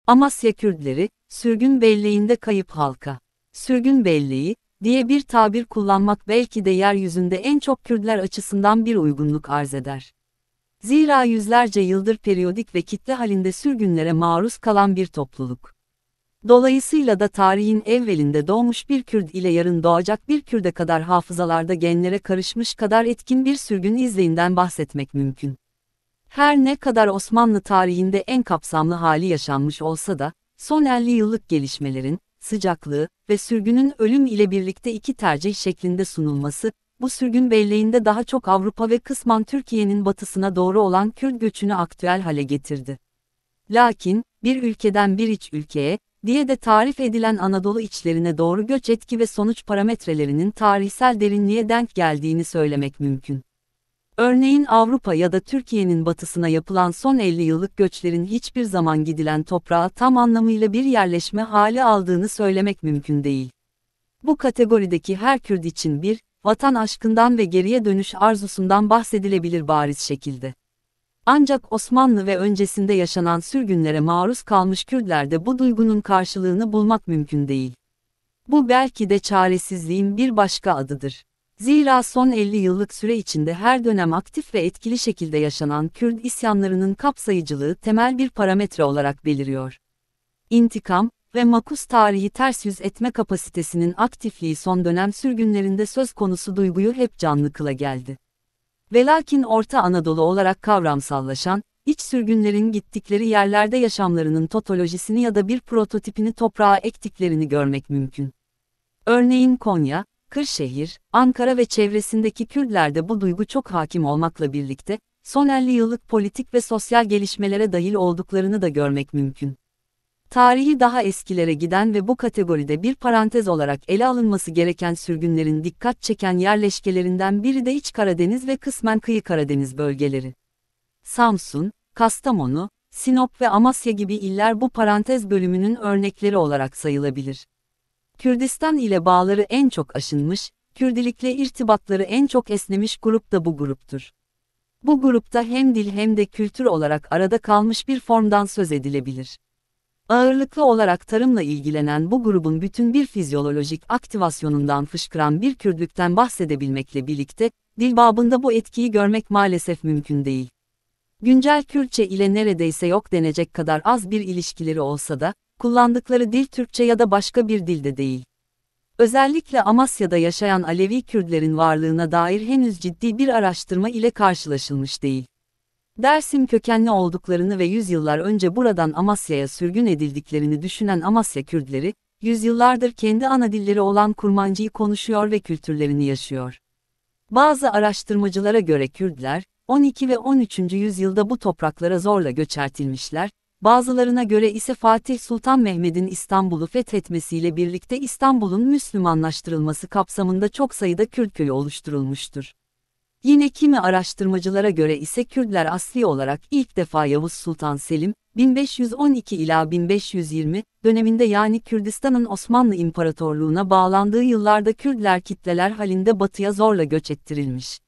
Amasya Kürtleri, sürgün belleğinde kayıp halka. Sürgün belleği diye bir tabir kullanmak belki de yeryüzünde en çok Kürtler açısından bir uygunluk arz eder. Zira yüzlerce yıldır periyodik ve kitle halinde sürgünlere maruz kalan bir topluluk. Dolayısıyla da tarihin evvelinde doğmuş bir Kürt ile yarın doğacak bir Kürt'e kadar hafızalarda genlere karışmış kadar etkin bir sürgün izleyinden bahsetmek mümkün. Her ne kadar Osmanlı tarihinde en kapsamlı hali yaşanmış olsa da, son 50 yıllık gelişmelerin, sıcaklığı ve sürgünün ölüm ile birlikte iki tercih şeklinde sunulması, bu sürgün belleğinde daha çok Avrupa ve kısmen Türkiye'nin batısına doğru olan Kürt göçünü aktüel hale getirdi. Lakin, bir ülkeden bir iç ülkeye, diye de tarif edilen Anadolu içlerine doğru göç etki ve sonuç parametrelerinin tarihsel derinliğe denk geldiğini söylemek mümkün. Örneğin Avrupa ya da Türkiye'nin batısına yapılan son 50 yıllık göçlerin hiçbir zaman gidilen toprağa tam anlamıyla bir yerleşme hali aldığını söylemek mümkün değil. Bu kategorideki her Kürt için bir, vatan aşkından ve geriye dönüş arzusundan bahsedilebilir bariz şekilde. Ancak Osmanlı ve öncesinde yaşanan sürgünlere maruz kalmış Kürtlerde bu duygunun karşılığını bulmak mümkün değil. Bu belki de çaresizliğin bir başka adıdır. Zira son 50 yıllık süre içinde her dönem aktif ve etkili şekilde yaşanan Kürt isyanlarının kapsayıcılığı temel bir parametre olarak beliriyor. İntikam ve makus tarihi ters yüz etme kapasitesinin aktifliği son dönem sürgünlerinde söz konusu duyguyu hep canlı kıla geldi. Velakin Orta Anadolu olarak kavramsallaşan, iç sürgünlerin gittikleri yerlerde yaşamlarının totolojisini ya da bir prototipini toprağa ektiklerini görmek mümkün. Örneğin Konya, Kırşehir, Ankara ve çevresindeki Kürtlerde bu duygu çok hakim olmakla birlikte, son 50 yıllık politik ve sosyal gelişmelere dahil olduklarını da görmek mümkün. Tarihi daha eskilere giden ve bu kategoride bir parantez olarak ele alınması gereken sürgünlerin dikkat çeken yerleşkelerinden biri de İç Karadeniz ve kısmen Kıyı Karadeniz bölgeleri. Samsun, Kastamonu, Sinop ve Amasya gibi iller bu parantez bölümünün örnekleri olarak sayılabilir. Kürdistan ile bağları en çok aşınmış, Kürdilikle irtibatları en çok esnemiş grup da bu gruptur. Bu grupta hem dil hem de kültür olarak arada kalmış bir formdan söz edilebilir. Ağırlıklı olarak tarımla ilgilenen bu grubun bütün bir fizyolojik aktivasyonundan fışkıran bir Kürtlükten bahsedebilmekle birlikte, dil babında bu etkiyi görmek maalesef mümkün değil. Güncel Kürtçe ile neredeyse yok denecek kadar az bir ilişkileri olsa da, kullandıkları dil Türkçe ya da başka bir dilde değil. Özellikle Amasya'da yaşayan Alevi Kürtlerin varlığına dair henüz ciddi bir araştırma ile karşılaşılmış değil. Dersim kökenli olduklarını ve yüzyıllar önce buradan Amasya'ya sürgün edildiklerini düşünen Amasya Kürtleri, yüzyıllardır kendi ana dilleri olan Kurmancıyı konuşuyor ve kültürlerini yaşıyor. Bazı araştırmacılara göre Kürtler, 12 ve 13. yüzyılda bu topraklara zorla göçertilmişler, bazılarına göre ise Fatih Sultan Mehmed'in İstanbul'u fethetmesiyle birlikte İstanbul'un Müslümanlaştırılması kapsamında çok sayıda Kürt köyü oluşturulmuştur. Yine kimi araştırmacılara göre ise Kürtler asli olarak ilk defa Yavuz Sultan Selim, 1512 ila 1520 döneminde yani Kürdistan'ın Osmanlı İmparatorluğu'na bağlandığı yıllarda Kürtler kitleler halinde batıya zorla göç ettirilmiş.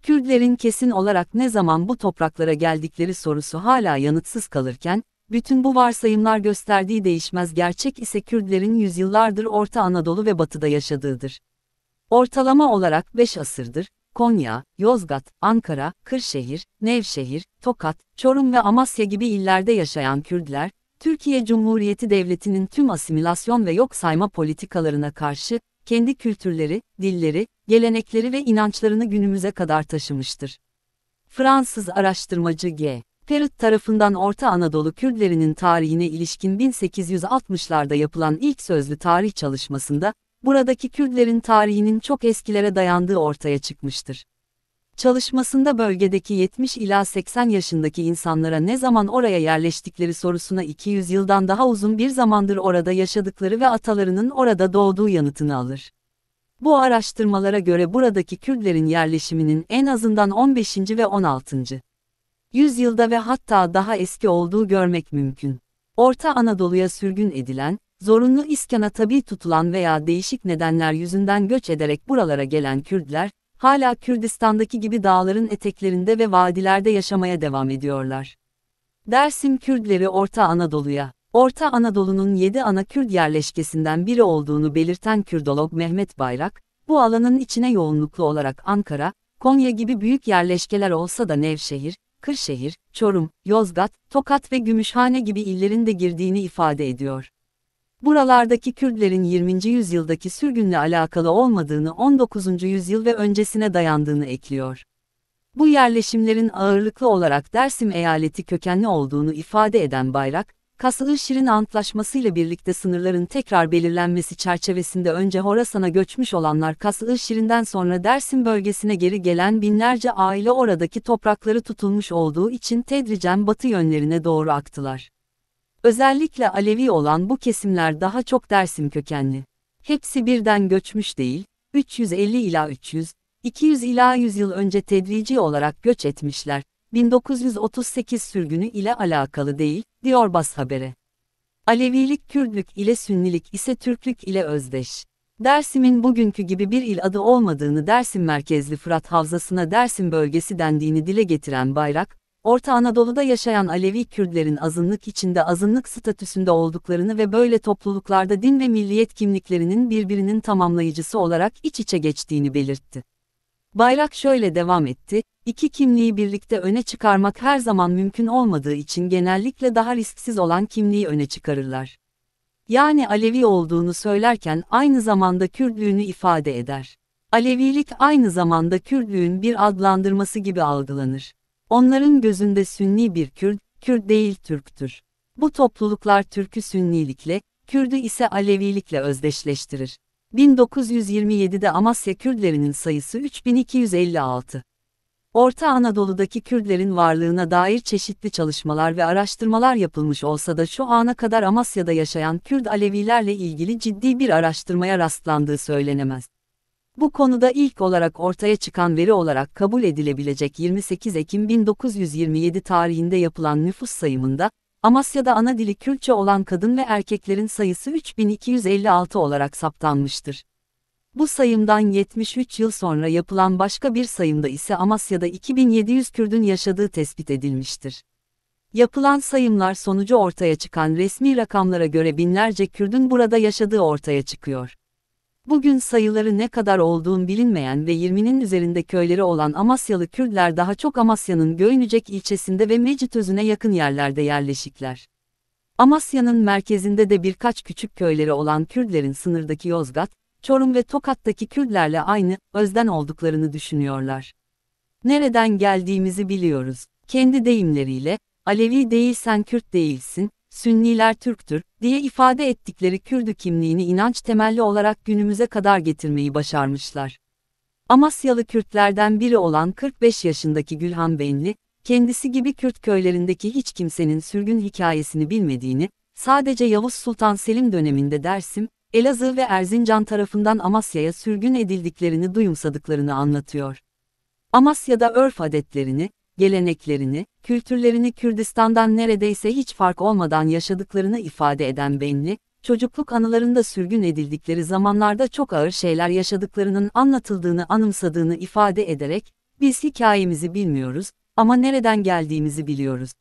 Kürtlerin kesin olarak ne zaman bu topraklara geldikleri sorusu hala yanıtsız kalırken, bütün bu varsayımlar gösterdiği değişmez gerçek ise Kürtlerin yüzyıllardır Orta Anadolu ve Batı'da yaşadığıdır. Ortalama olarak 5 asırdır, Konya, Yozgat, Ankara, Kırşehir, Nevşehir, Tokat, Çorum ve Amasya gibi illerde yaşayan Kürtler, Türkiye Cumhuriyeti Devleti'nin tüm asimilasyon ve yok sayma politikalarına karşı, kendi kültürleri, dilleri, gelenekleri ve inançlarını günümüze kadar taşımıştır. Fransız araştırmacı G. Perret tarafından Orta Anadolu Kürtlerinin tarihine ilişkin 1860'larda yapılan ilk sözlü tarih çalışmasında, buradaki Kürtlerin tarihinin çok eskilere dayandığı ortaya çıkmıştır. Çalışmasında bölgedeki 70 ila 80 yaşındaki insanlara ne zaman oraya yerleştikleri sorusuna 200 yıldan daha uzun bir zamandır orada yaşadıkları ve atalarının orada doğduğu yanıtını alır. Bu araştırmalara göre buradaki Kürtlerin yerleşiminin en azından 15. ve 16. yüzyılda ve hatta daha eski olduğu görmek mümkün. Orta Anadolu'ya sürgün edilen, zorunlu iskana tabi tutulan veya değişik nedenler yüzünden göç ederek buralara gelen Kürtler, hala Kürdistan'daki gibi dağların eteklerinde ve vadilerde yaşamaya devam ediyorlar. Dersim Kürtleri Orta Anadolu'ya, Orta Anadolu'nun 7 ana Kürt yerleşkesinden biri olduğunu belirten Kürdolog Mehmet Bayrak, bu alanın içine yoğunluklu olarak Ankara, Konya gibi büyük yerleşkeler olsa da Nevşehir, Kırşehir, Çorum, Yozgat, Tokat ve Gümüşhane gibi illerin de girdiğini ifade ediyor. Buralardaki Kürtlerin 20. yüzyıldaki sürgünle alakalı olmadığını 19. yüzyıl ve öncesine dayandığını ekliyor. Bu yerleşimlerin ağırlıklı olarak Dersim eyaleti kökenli olduğunu ifade eden Bayrak, Kas-ı-Şirin Antlaşması ile birlikte sınırların tekrar belirlenmesi çerçevesinde önce Horasan'a göçmüş olanlar Kas-ı-Şirin'den sonra Dersim bölgesine geri gelen binlerce aile oradaki toprakları tutulmuş olduğu için tedricen batı yönlerine doğru aktılar. Özellikle Alevi olan bu kesimler daha çok Dersim kökenli. Hepsi birden göçmüş değil, 350 ila 300, 200 ila 100 yıl önce tedrici olarak göç etmişler. 1938 sürgünü ile alakalı değil, diyor Bas Haber'e. Alevilik Kürtlük ile Sünnilik ise Türklük ile özdeş. Dersim'in bugünkü gibi bir il adı olmadığını, Dersim merkezli Fırat Havzası'na Dersim bölgesi dendiğini dile getiren Bayrak, Orta Anadolu'da yaşayan Alevi Kürtlerin azınlık içinde azınlık statüsünde olduklarını ve böyle topluluklarda din ve milliyet kimliklerinin birbirinin tamamlayıcısı olarak iç içe geçtiğini belirtti. Bayrak şöyle devam etti, iki kimliği birlikte öne çıkarmak her zaman mümkün olmadığı için genellikle daha risksiz olan kimliği öne çıkarırlar. Yani Alevi olduğunu söylerken aynı zamanda Kürtlüğünü ifade eder. Alevilik aynı zamanda Kürtlüğün bir adlandırması gibi algılanır. Onların gözünde Sünni bir Kürt, Kürt değil Türktür. Bu topluluklar Türk'ü Sünnilikle, Kürt'ü ise Alevilikle özdeşleştirir. 1927'de Amasya Kürtlerinin sayısı 3256. Orta Anadolu'daki Kürtlerin varlığına dair çeşitli çalışmalar ve araştırmalar yapılmış olsa da şu ana kadar Amasya'da yaşayan Kürt Alevilerle ilgili ciddi bir araştırmaya rastlandığı söylenemez. Bu konuda ilk olarak ortaya çıkan veri olarak kabul edilebilecek 28 Ekim 1927 tarihinde yapılan nüfus sayımında, Amasya'da ana dili Kürtçe olan kadın ve erkeklerin sayısı 3256 olarak saptanmıştır. Bu sayımdan 73 yıl sonra yapılan başka bir sayımda ise Amasya'da 2700 Kürt'ün yaşadığı tespit edilmiştir. Yapılan sayımlar sonucu ortaya çıkan resmi rakamlara göre binlerce Kürt'ün burada yaşadığı ortaya çıkıyor. Bugün sayıları ne kadar olduğu bilinmeyen ve 20'nin üzerinde köyleri olan Amasyalı Kürtler daha çok Amasya'nın Göynücek ilçesinde ve Mecitözü'ne yakın yerlerde yerleşikler. Amasya'nın merkezinde de birkaç küçük köyleri olan Kürtlerin sınırdaki Yozgat, Çorum ve Tokat'taki Kürtlerle aynı özden olduklarını düşünüyorlar. Nereden geldiğimizi biliyoruz. Kendi deyimleriyle, Alevi değilsen Kürt değilsin, Sünniler Türktür, diye ifade ettikleri Kürdü kimliğini inanç temelli olarak günümüze kadar getirmeyi başarmışlar. Amasyalı Kürtlerden biri olan 45 yaşındaki Gülhan Benli, kendisi gibi Kürt köylerindeki hiç kimsenin sürgün hikayesini bilmediğini, sadece Yavuz Sultan Selim döneminde Dersim, Elazığ ve Erzincan tarafından Amasya'ya sürgün edildiklerini duyumsadıklarını anlatıyor. Amasya'da örf adetlerini, geleneklerini, kültürlerini Kürdistan'dan neredeyse hiç fark olmadan yaşadıklarını ifade eden Benli, çocukluk anılarında sürgün edildikleri zamanlarda çok ağır şeyler yaşadıklarının anlatıldığını anımsadığını ifade ederek, biz hikayemizi bilmiyoruz ama nereden geldiğimizi biliyoruz.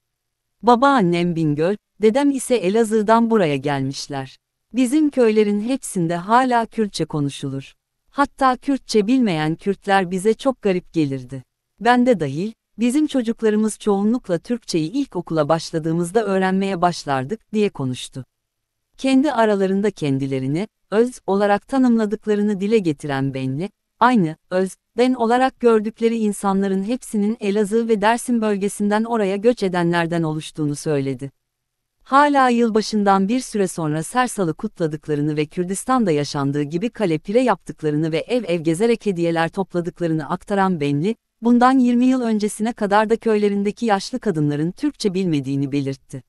Babaannem Bingöl, dedem ise Elazığ'dan buraya gelmişler. Bizim köylerin hepsinde hala Kürtçe konuşulur. Hatta Kürtçe bilmeyen Kürtler bize çok garip gelirdi. Ben de dahil, bizim çocuklarımız çoğunlukla Türkçeyi ilkokula başladığımızda öğrenmeye başlardık diye konuştu. Kendi aralarında kendilerini, öz olarak tanımladıklarını dile getiren Benli, aynı, özden olarak gördükleri insanların hepsinin Elazığ ve Dersim bölgesinden oraya göç edenlerden oluştuğunu söyledi. Hala yılbaşından bir süre sonra Sersal'ı kutladıklarını ve Kürdistan'da yaşandığı gibi kalepire yaptıklarını ve ev ev gezerek hediyeler topladıklarını aktaran Benli, bundan 20 yıl öncesine kadar da köylerindeki yaşlı kadınların Türkçe bilmediğini belirtti.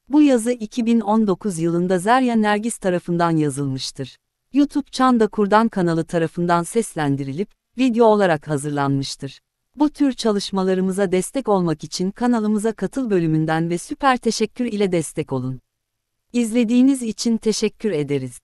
Bu yazı 2019 yılında Zerya Nergis tarafından yazılmıştır. YouTube Çanda Kurdan kanalı tarafından seslendirilip, video olarak hazırlanmıştır. Bu tür çalışmalarımıza destek olmak için kanalımıza katıl bölümünden ve süper teşekkür ile destek olun. İzlediğiniz için teşekkür ederiz.